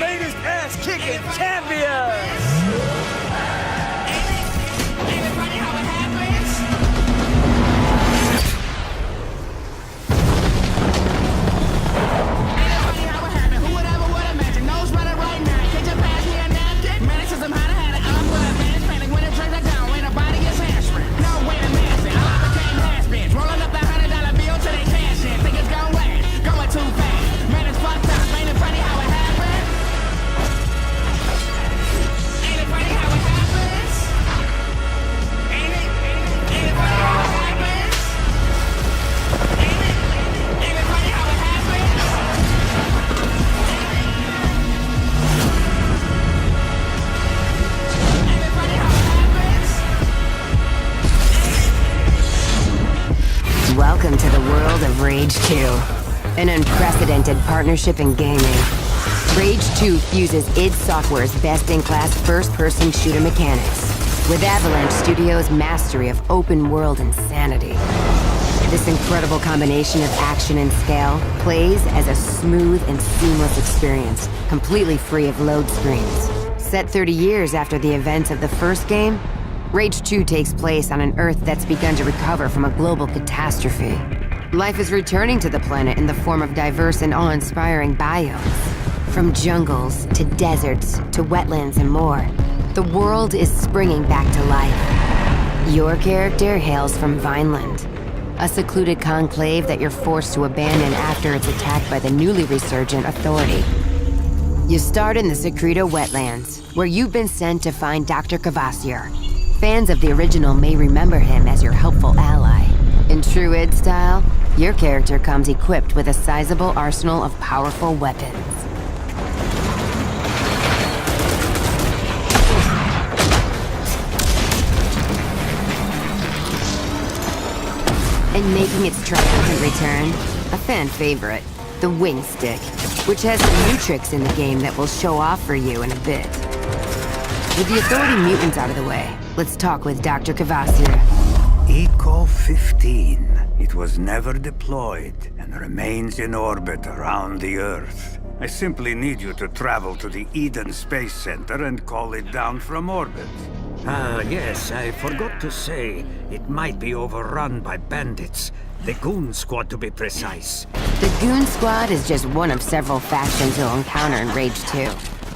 latest ass-kicking champions! Ain't it funny how it happens? Ain't it funny how it happened? Who would ever would imagine? Nose running right now. Can you pass me a napkin? Man, it's just I'm how to have it. I'm good, man. It's panic when it drags it down. When the body gets hamstring. No, wait a minute. I became has-beens. Rolling up the $100 bill till they cash in. Think it's gonna wait. Going too fast. Man, it's fucked up. Ain't it funny how it happens? Ain't it funny how it happens? Ain't it funny how it happens? Ain't it funny how it happens? Ain't it funny how it happens? Welcome to the world of Rage 2, an unprecedented partnership in gaming. Rage 2 fuses id Software's best-in-class first-person shooter mechanics with Avalanche Studios' mastery of open-world insanity. This incredible combination of action and scale plays as a smooth and seamless experience, completely free of load screens. Set 30 years after the events of the first game, Rage 2 takes place on an Earth that's begun to recover from a global catastrophe. Life is returning to the planet in the form of diverse and awe-inspiring biomes. From jungles, to deserts, to wetlands and more, the world is springing back to life. Your character hails from Vineland, a secluded conclave that you're forced to abandon after it's attacked by the newly resurgent Authority. You start in the Secreto wetlands, where you've been sent to find Dr. Cavassier. Fans of the original may remember him as your helpful ally. In true id style, your character comes equipped with a sizable arsenal of powerful weapons. And making its triumphant return, a fan favorite, the Wing Stick, which has some new tricks in the game that we'll show off for you in a bit. With the Authority mutants out of the way, let's talk with Dr. Cavassier. Eco-15. It was never deployed and remains in orbit around the Earth. I simply need you to travel to the Eden Space Center and call it down from orbit. Yes, I forgot to say, it might be overrun by bandits. The Goon Squad, to be precise. The Goon Squad is just one of several factions you'll encounter in Rage 2.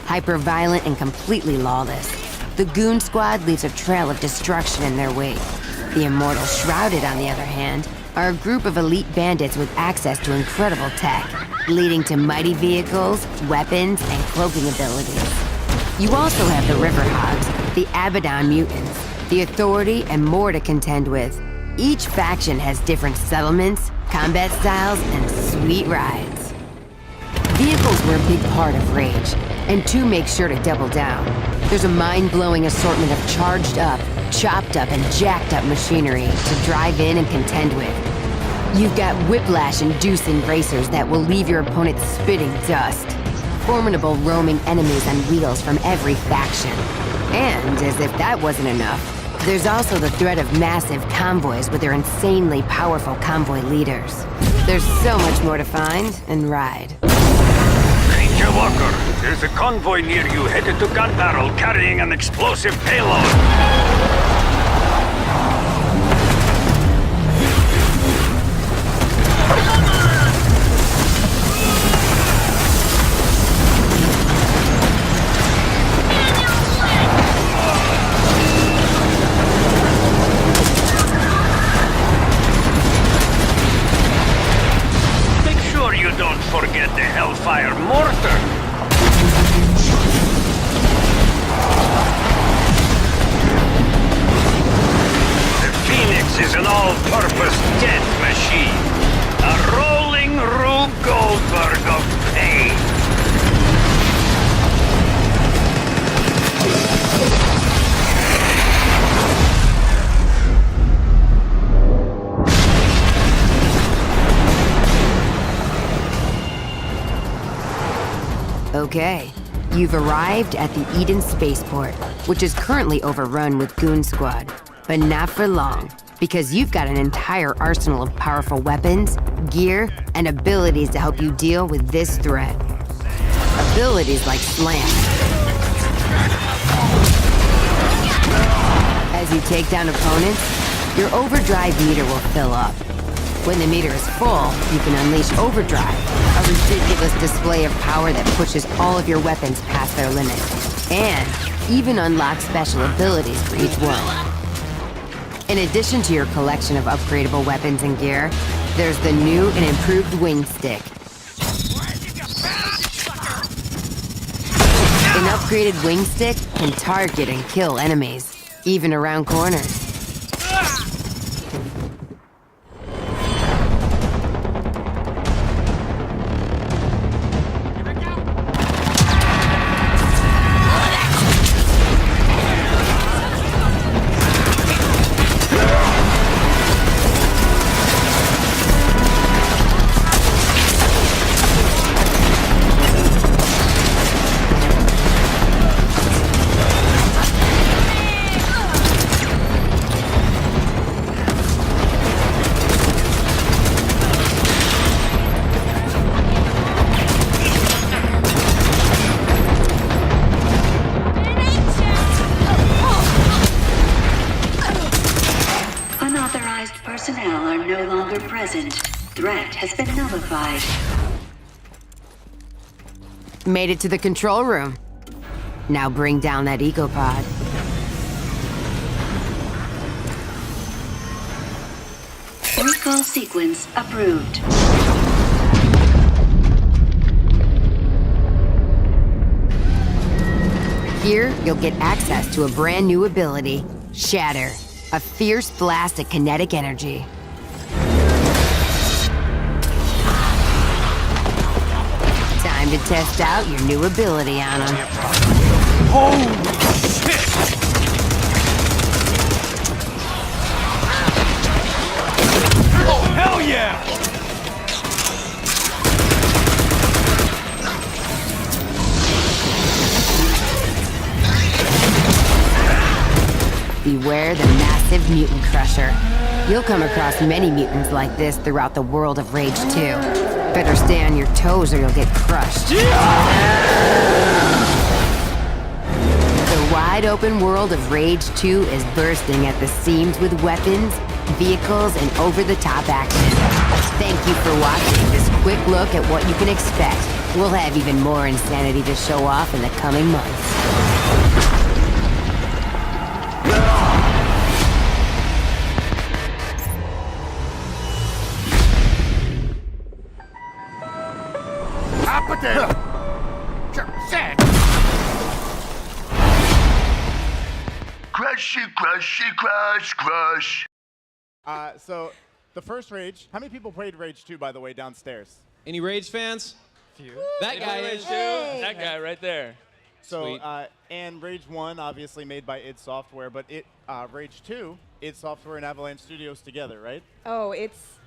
Hyper-violent and completely lawless, the Goon Squad leaves a trail of destruction in their wake. The Immortal Shrouded, on the other hand, are a group of elite bandits with access to incredible tech, leading to mighty vehicles, weapons, and cloaking abilities. You also have the Riverhogs, the Abaddon mutants, the Authority, and more to contend with. Each faction has different settlements, combat styles, and sweet rides. Vehicles were a big part of Rage, and 2 makes sure to double down. There's a mind-blowing assortment of charged up, chopped up, and jacked up machinery to drive in and contend with. You've got whiplash-inducing racers that will leave your opponent spitting dust. Formidable roaming enemies on wheels from every faction. And, as if that wasn't enough, there's also the threat of massive convoys with their insanely powerful convoy leaders. There's so much more to find and ride. Ranger Walker, there's a convoy near you headed to Gun Barrel carrying an explosive payload. Make sure you don't forget the Hellfire Mortar. Phoenix is an all-purpose death machine. A rolling Rube Goldberg of pain. Okay, you've arrived at the Eden Spaceport, which is currently overrun with Goon Squad. But not for long, because you've got an entire arsenal of powerful weapons, gear, and abilities to help you deal with this threat. abilities like Slam. As you take down opponents, your overdrive meter will fill up. When the meter is full, you can unleash overdrive, a ridiculous display of power that pushes all of your weapons past their limit, and even unlock special abilities for each one. In addition to your collection of upgradable weapons and gear, there's the new and improved wing stick. An upgraded wing stick can target and kill enemies, even around corners. Personnel are no longer present. Threat has been nullified. Made it to the control room. Now bring down that ecopod. Recall sequence approved. Here, you'll get access to a brand new ability, Shatter. A fierce blast of kinetic energy. Time to test out your new ability on him. Holy shit! Oh, hell yeah! Beware the massive mutant crusher. You'll come across many mutants like this throughout the world of Rage 2. Better stay on your toes or you'll get crushed. The wide open world of Rage 2 is bursting at the seams with weapons, vehicles, and over-the-top action. Thank you for watching this quick look at what you can expect. We'll have even more insanity to show off in the coming months. Crush. So, the first Rage, how many people played Rage 2, by the way, downstairs? Any Rage fans? Few. That guy Rage is. 2, that guy right there. So, Sweet. and Rage 1, obviously made by id Software, but Rage 2, id Software and Avalanche Studios together, right? Oh,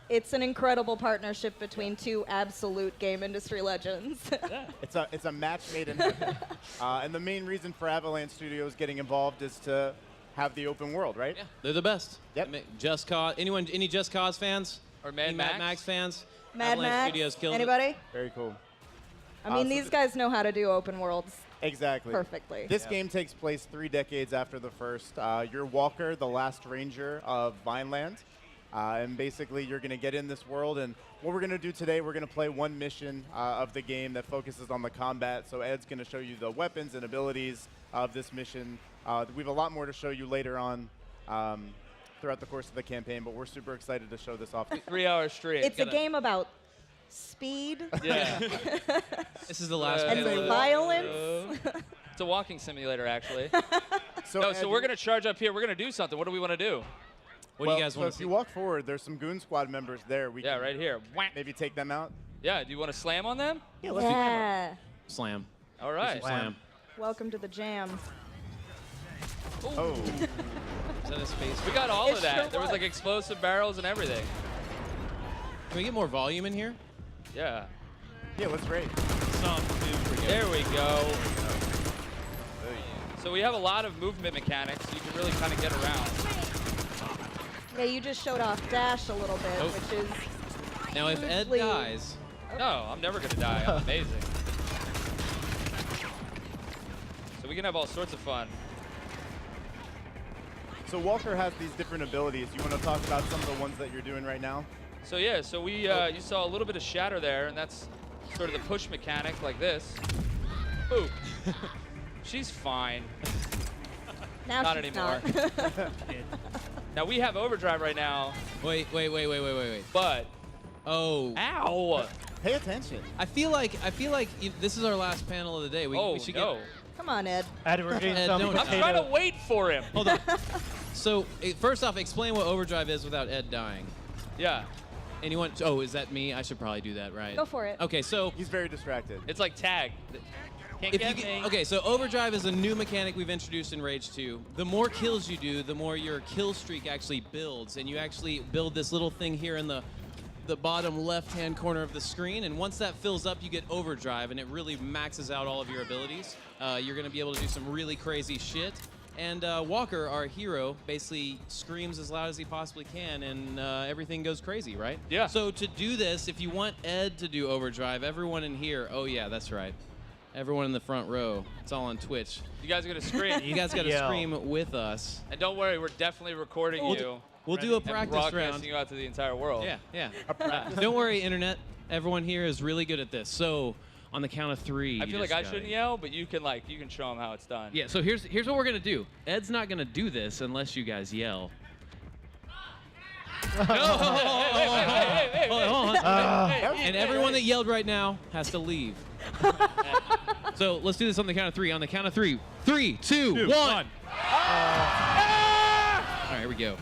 it's an incredible partnership between two absolute game industry legends. It's a match made in heaven. And the main reason for Avalanche Studios getting involved is to have the open world, right? Yeah, they're the best. Yep. Just Cause. Any Just Cause fans? Or Mad Any Max? Max fans? Mad Avalanche Max? Studios killed Anybody? Very cool. I mean, so these guys know how to do open worlds Exactly. perfectly. This game takes place 3 decades after the first. You're Walker, the last ranger of Vineland. And basically, you're going to get in this world. And what we're going to do today, we're going to play one mission of the game that focuses on the combat. So Ed's going to show you the weapons and abilities of this mission. We have a lot more to show you later on throughout the course of the campaign, but we're super excited to show this off. 3 hours straight. It's a game about speed Yeah. This is the last and one. violence. It's a walking simulator, actually. So, No, Ed, so we're going to charge up here. We're going to do something. What do we want to do? What do you guys so want if to see? you walk forward, there's some Goon Squad members there. We Yeah, can right here. Whack. maybe take them out. Yeah, do you want to slam on them? Yeah. Slam. All right. Slam. Welcome to the jam. Oh, Is that a space? We got all It of that. sure There was was. like explosive barrels and everything. Can we get more volume in here? Yeah. yeah, let's rate. There we go. So we have a lot of movement mechanics. So you can really kind of get around. Yeah, you just showed off dash a little bit, Oh. which is Now, if Ed Hugely. dies, No, I'm never going to die. I'm amazing. So we can have all sorts of fun. So Walker has these different abilities. You want to talk about some of the ones that you're doing right now? So yeah, so we you saw a little bit of shatter there, and that's sort of the push mechanic like this. Ooh. She's fine. Now Not she's anymore. not. Now we have overdrive right now, Wait. but Oh. ow! Pay attention. I feel like this is our last panel of the day. We Oh should no! Come on, Ed. Ed, we're getting Ed, some don't- I'm potato. trying to wait for him. Hold on. So first off, explain what overdrive is without Ed dying. Yeah, Anyone? Oh, is that me? I should probably do that, right? Go for it. Okay, so He's very distracted. it's like tag. Can't if get you me. okay, so overdrive is a new mechanic we've introduced in Rage 2. The more kills you do, the more your kill streak actually builds, and you actually build this little thing here in the bottom left-hand corner of the screen, and once that fills up, you get overdrive, and it really maxes out all of your abilities. You're going to be able to do some really crazy shit. And Walker, our hero, basically screams as loud as he possibly can, and everything goes crazy, right? Yeah. So to do this, if you want Ed to do overdrive, everyone in here, oh yeah, that's right. Everyone in the front row, it's all on Twitch. You guys are gonna scream. You guys got to Yell. scream with us. And don't worry, we're definitely recording you We'll do a and practice broadcasting round. you out to the entire world. Yeah. Don't worry, internet. Everyone here is really good at this. So on the count of 3, I you feel like just I gotta- shouldn't yell, but you can show them how it's done. Yeah. So here's what we're gonna do. Ed's not gonna do this unless you guys yell. Hey, Hold on. hey, And everyone that yelled right now has to leave. So let's do this on the count of 3. On the count of 3. 3, 2, 1. All right, here we go.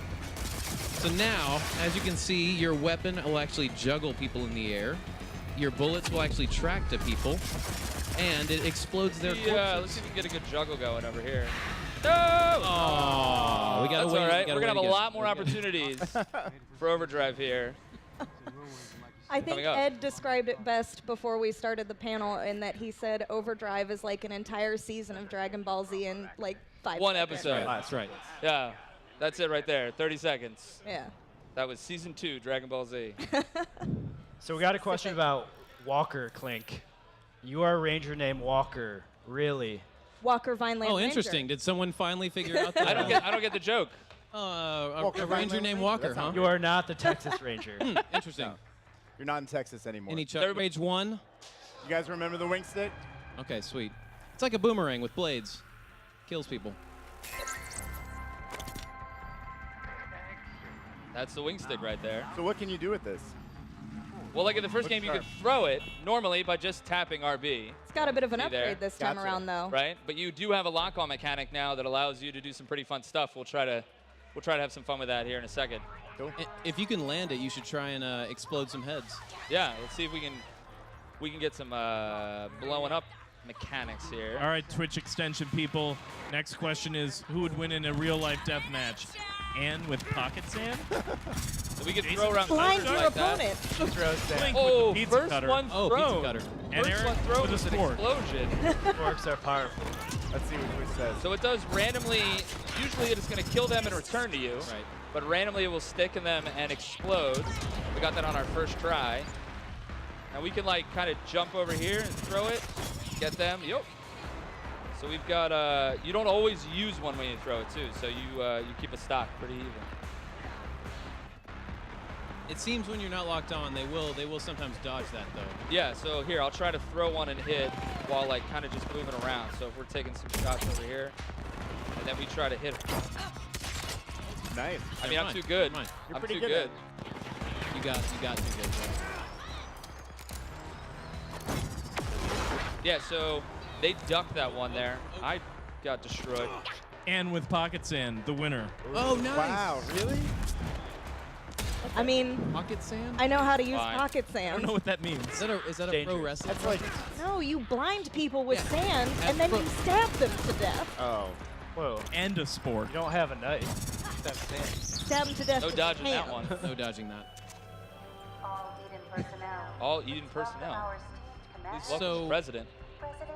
So now, as you can see, your weapon will actually juggle people in the air. Your bullets will actually track to people, and it explodes their corpses. Yeah, let's see if we can get a good juggle going over here. No! Oh, we gotta That's wait. all right. we We're gotta gonna have a wait lot more opportunities for overdrive here. I think Coming up. Ed described it best before we started the panel in that he said overdrive is like an entire season of Dragon Ball Z in like 5 One seconds. episode. That's right. Yeah, that's it right there. 30 seconds. Yeah. That was season 2, Dragon Ball Z. So we got a question about Walker, Clink. You are a ranger named Walker, really? Walker Vineland Oh, Ranger. interesting. Did someone finally figure out that? I don't get the joke. A Walker ranger Vineland named Ranger? Walker, That's huh? not You are not the Texas Ranger. Interesting. You're not in Texas anymore. Any You Chuck Rage 1? guys remember the wing stick? Okay, sweet. It's like a boomerang with blades. Kills people. That's the wing stick right there. So what can you do with this? Well, like in the first What's game, you could sharp? throw it normally by just tapping RB, It's got a bit of an See there? upgrade this time Gotcha. around, though. right? But you do have a lock-on mechanic now that allows you to do some pretty fun stuff. We'll try to have some fun with that here in a second. If you can land it, you should try and explode some heads. Yeah, let's see if we can get some blowing up mechanics here. All right, Twitch extension people. Next question is, who would win in a real-life death match? Ann with pocket sand? So we could throw around Blind cutters your like that. opponent. Blink Oh, with the pizza first cutter. one Oh, thrown. pizza cutter. And First Eric one thrown with a was an sport. explosion. Forks are powerful. Let's see what Twitch says. So it does randomly, usually it's going to kill them and return to you. Right. But randomly it will stick in them and explode. We got that on our first try. Now we can like kind of jump over here and throw it, get them. Yup. So we've got, you don't always use one when you throw it too. So you keep a stock pretty even. It seems when you're not locked on, they will sometimes dodge that though. Yeah, so here, I'll try to throw one and hit while like kind of just moving around. So if we're taking some shots over here, and then we try to hit. Nice. I mean, Never I'm mind. too good. Never mind. You're I'm pretty too good at good. it. You got too good. Yeah, so they ducked that one there. I got destroyed. Ann with pocket sand, the winner. Oh, nice. Wow, really? I mean, Pocket sand? I know how to use Fine. pocket I sand. don't know what that means. Is that a pro Dangerous. wrestling? That's like, No, you blind people with Yeah. sand, and then pro- you stab them to death. oh. Whoa. And a sport. You don't have a knife. That's sand. Stab them to death No with dodging that hands. one. No dodging that. All Eden personnel. Please welcome So- the president.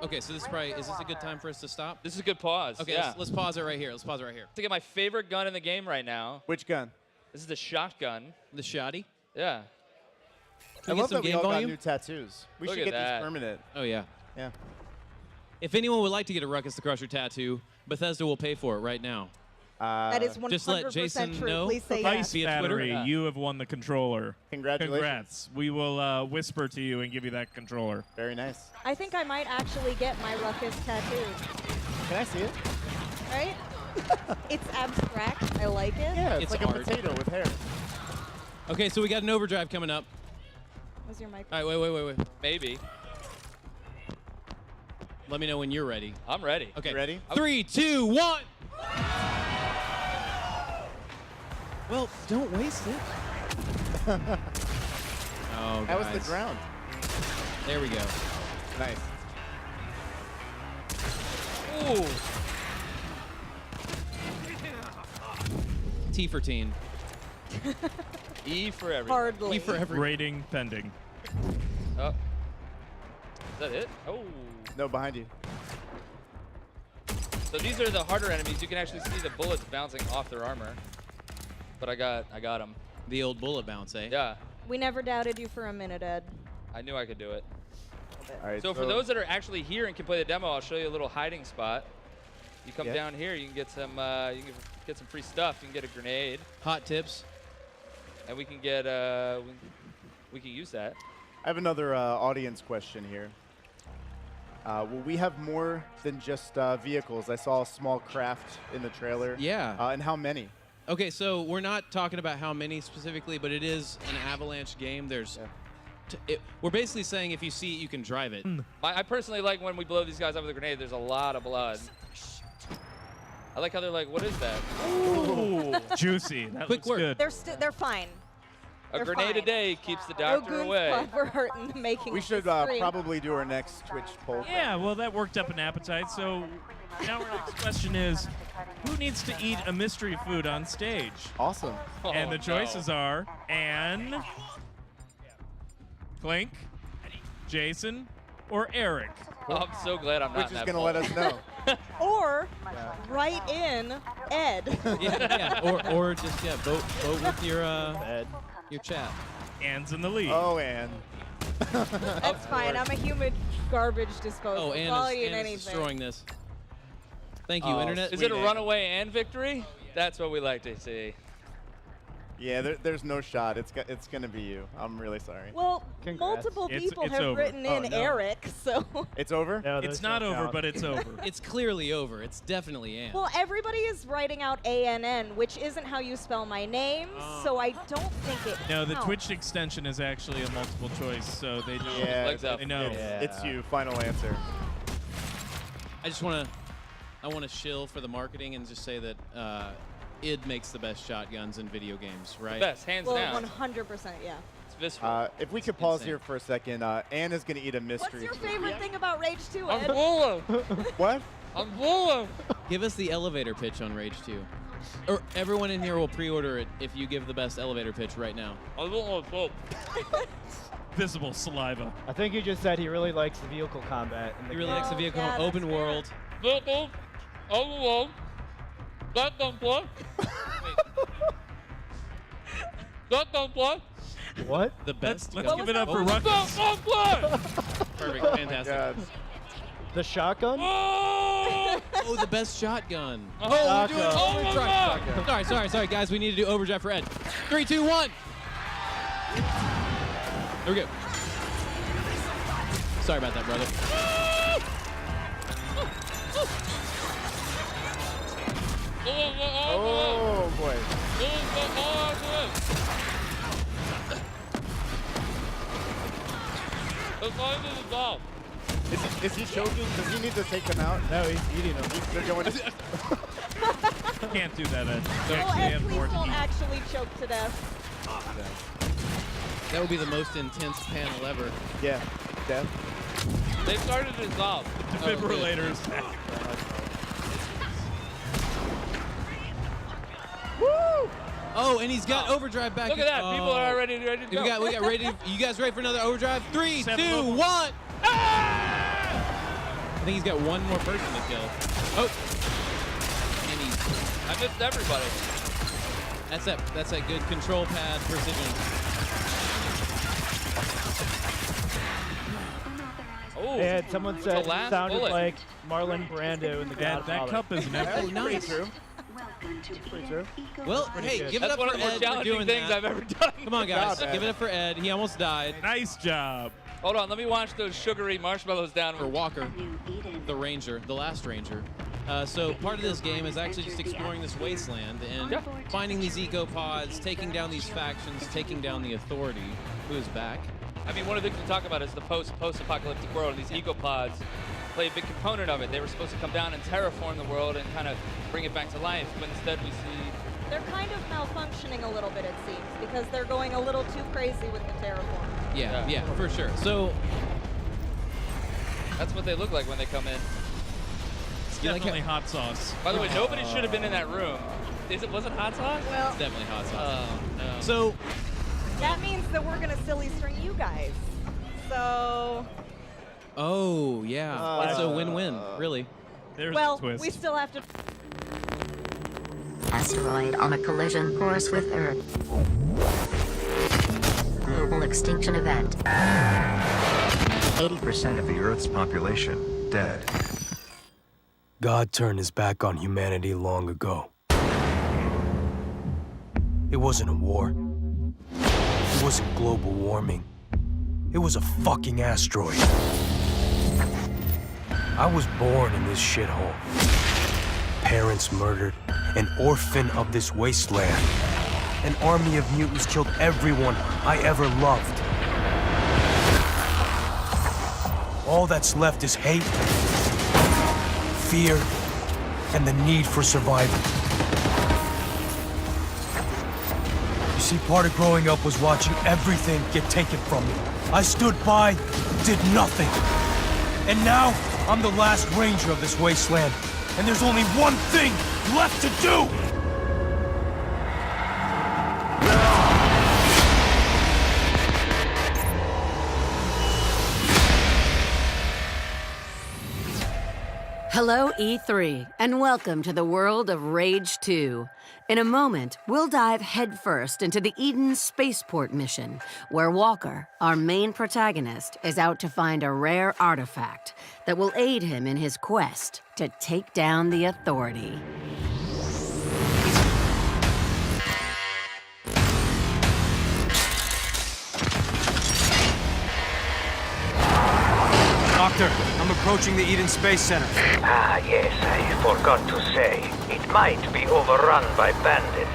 Okay, so this is this a good time for us to stop? This is a good pause. Okay, yeah. let's pause it right here. Let's pause it right here. To get my favorite gun in the game right now. Which gun? This is the shotgun. The shoddy. Yeah. Can I we love get some that we game all volume? got new tattoos. We Look should at get that. these permanent. Oh yeah. Yeah. If anyone would like to get a Ruckus the Crusher tattoo, Bethesda will pay for it right now. That is 100% Just let Jason true. know. Please say Ice yes. Via Twitter. Battery, you have won the controller. Congratulations. Congrats. We will whisper to you and give you that controller. Very nice. I think I might actually get my Ruckus tattooed. Can I see it? Right? It's abstract. I like it. Yeah, it's like art. a potato with hair. Okay, so we got an overdrive coming up. Was your mic? All right, wait. Maybe. Let me know when you're ready. I'm ready. Okay. You ready? 3, 2, 1. Well, don't waste it. Oh, That was the guys. ground. There we go. Nice. Ooh. T for teen. E for everything. Hardly. E for every. Rating pending. Oh. Is that it? Oh. No, behind you. So these are the harder enemies. You can actually see the bullets bouncing off their armor. But I got them. The old bullet bounce, eh? Yeah. We never doubted you for a minute, Ed. I knew I could do it. All right. So for those that are actually here and can play the demo, I'll show you a little hiding spot. You come down here, you can get some free stuff. You can get a grenade, Hot tips. and we can get we can use that. I have another audience question here. Will we have more than just vehicles? I saw a small craft in the trailer. Yeah. And how many? Okay, so we're not talking about how many specifically, but it is an Avalanche game. There's, we're basically saying if you see it, you can drive it. I personally like when we blow these guys up with a grenade. There's a lot of blood. I like how they're like, what is that? Ooh, juicy. That Quick looks work. good. They're fine. A They're grenade a fine. day keeps the No doctor goons away. club for hurting the making. We of should the screen. probably do our next Twitch poll. Yeah, well, that worked up an appetite. So now our next question is, who needs to eat a mystery food on stage? Awesome. And the choices are Anne, Clink, Jason, or Eric. Oh, I'm so glad I'm not Which in is that going to let us know. Or write in Ed. Yeah. Or just vote with your chat. Anne's in the lead. Oh, Anne. That's fine. I'm a human garbage disposal. Oh, I'll eat Anna's anything. destroying this. Thank you, Oh, Internet. Is it a Anne. runaway and victory? That's what we like to see. Yeah, there's no shot. It's going to be you. I'm really sorry. Well, Congrats. multiple It's people have over. written in Oh, no. Eric, so. It's over? No, It's those not don't over, count. but it's over. It's clearly over. It's definitely Anne. Well, everybody is writing out ANN, which isn't how you spell my name, so I don't think it No, the counts. Twitch extension is actually a multiple choice, so they know. Yeah, Legs up. They know. It's you. Final answer. I just want to shill for the marketing and just say that id makes the best shotguns in video games, right? Best, hands Well, down. 100%, yeah. It's visceral. If we could pause insane. here for a second, Anne is going to eat a What's mystery your food. favorite thing about Rage 2, I'm Ed? full What? I'm full Give us the elevator pitch on Rage 2. Or everyone in here will pre-order it if you give the best elevator pitch right now. Visible saliva. I think you just said he really likes the vehicle combat. In the He really game. likes the vehicle, yeah, open that's world. What? The best. Let's What give was it up that for one? Ruckus. Perfect, fantastic. God. The shotgun? Oh, the best shotgun. Shotgun. Sorry, guys. We need to do overdrive for Ed. 3, 2, 1. There we go. Sorry about that, brother. Oh, boy. Is he choking? Does he need to take them out? No, he's eating them. They're going to... Can't do that, Ed. You Oh, actually Ed, have more please to don't eat. actually choke to death. That would be the most intense panel ever. Yeah, death. They started to dissolve. Defibrillators. Oh, and he's got overdrive back. Look at that. People are already ready to go. We got ready. You guys ready for another overdrive? 3, 2, 7 1. more. I think he's got one more person to kill. Oh, and he's. I missed everybody. That's that good control pad precision. Oh, And someone The said it last sounded bullet. like Marlon Brando in The That Godfather. cup is never. That's pretty true. Welcome to Pretty true. Well, hey, good. give it That's up one for of the more Ed for challenging doing things that. I've ever done. Come on, guys. job, Ed. Give it up for Ed. He almost died. Nice job. Hold on, let me wash those sugary marshmallows down. For Walker, New Eden. the ranger, the last ranger. So part of this game is actually just exploring this wasteland and Yeah. finding these eco-pods, taking down these factions, taking down the authority. Who is back? I mean, one of the things to talk about is the post-apocalyptic world, and these ecopods play a big component of it. They were supposed to come down and terraform the world and kind of bring it back to life, but instead we see... They're kind of malfunctioning a little bit, it seems, because they're going a little too crazy with the terraform. Yeah, for sure. So That's what they look like when they come in. It's You like definitely hot sauce. By the way, nobody should have been in that room. Was it hot sauce? Well, it's definitely hot sauce. Oh, no. So that means that we're going to silly string you guys. So, oh yeah, it's a win-win, really. There's well, the twist. we still have to... Asteroid on a collision course with Earth. Global extinction event. 80% of the Earth's population dead. God turned his back on humanity long ago. It wasn't a war. It wasn't global warming. It was a fucking asteroid. I was born in this shithole. Parents murdered, an orphan of this wasteland. An army of mutants killed everyone I ever loved. All that's left is hate, fear, and the need for survival. You see, part of growing up was watching everything get taken from me. I stood by, did nothing. And now, I'm the last ranger of this wasteland, and there's only one thing left to do! Hello, E3, and welcome to the world of Rage 2. In a moment, we'll dive headfirst into the Eden Spaceport mission, where Walker, our main protagonist, is out to find a rare artifact that will aid him in his quest to take down the Authority. Doctor, I'm approaching the Eden Space Center. Ah, yes, I forgot to say. It might be overrun by bandits.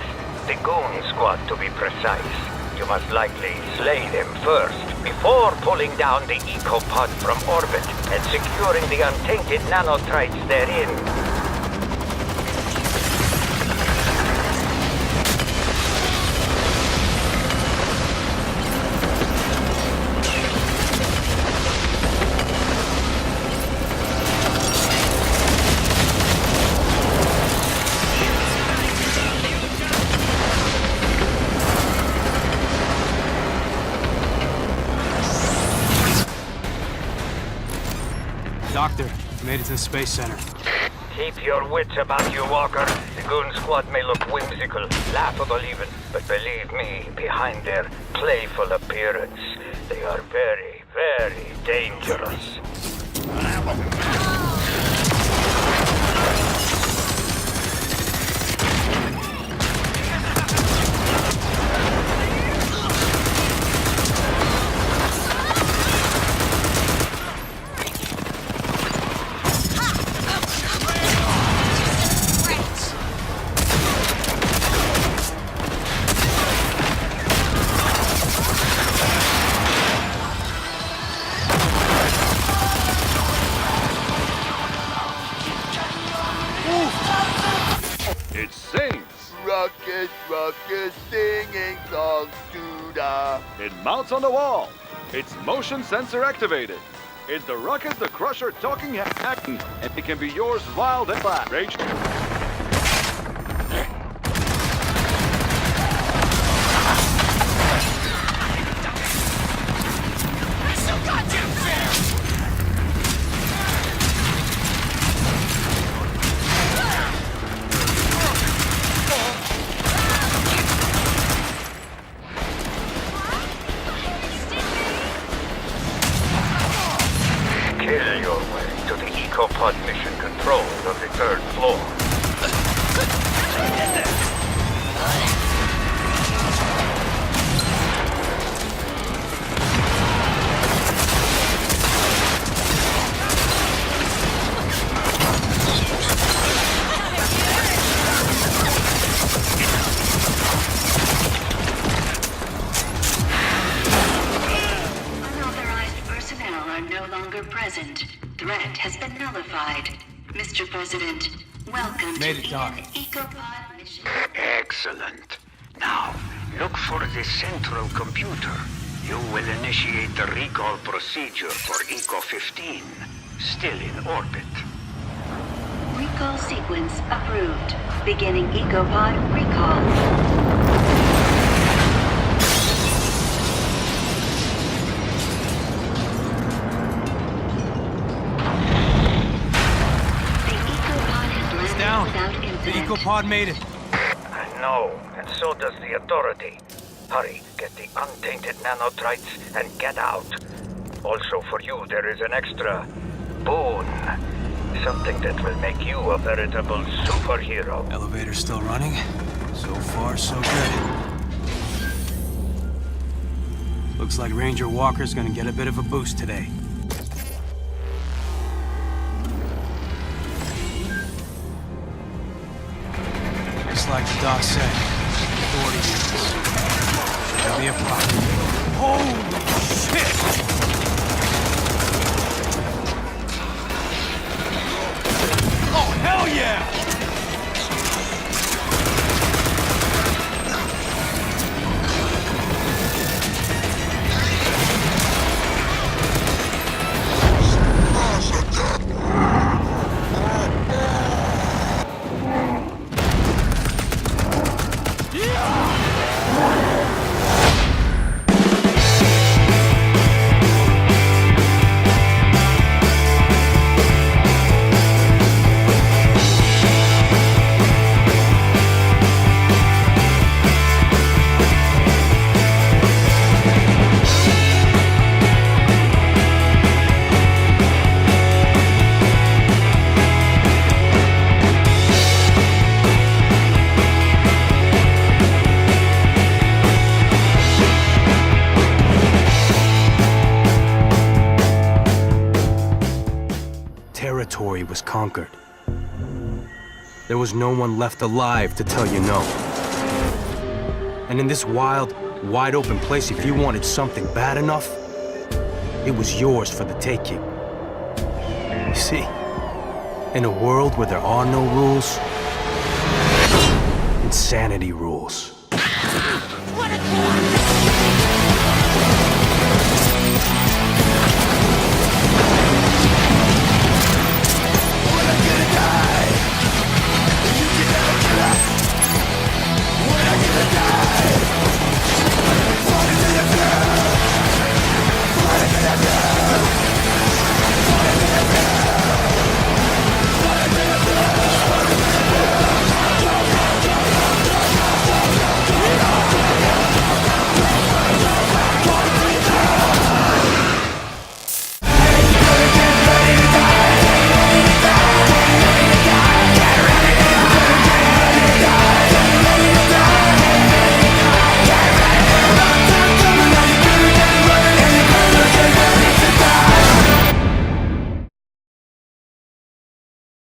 The Goon Squad, to be precise. You must likely slay them first, before pulling down the ecopod from orbit and securing the untainted nanotrites therein. Doctor, made it to the Space Center. Keep your wits about you, Walker. The Goon Squad may look whimsical, laughable even, but believe me, behind their playful appearance, they are very, very dangerous. It sings. Rocket, rocket, singing songs to the... It mounts on the wall. It's motion sensor activated. It's the Rocket the Crusher talking hack, and it can be yours wild and flat. Rage. EcoPod mission control of the 3rd floor. Unauthorized personnel are no longer present. Threat has been nullified. Mr. President, welcome Made to it, Doc. Eden EcoPod mission. Excellent. Now, look for the central computer. You will initiate the recall procedure for Eco-15, still in orbit. Recall sequence approved. Beginning EcoPod recall. It's down. The EcoPod made it. I know, and so does the Authority. Hurry, get the untainted nanotrites and get out. Also for you, there is an extra boon. Something that will make you a veritable superhero. Elevator's still running. So far, so good. Looks like Ranger Walker's gonna get a bit of a boost today. Just like the doc said, Authority units. There'll be a problem. Holy shit! Oh, hell yeah! Territory was conquered. There was no one left alive to tell you no. And in this wild, wide open place, if you wanted something bad enough, it was yours for the taking. You see, in a world where there are no rules, insanity rules. What a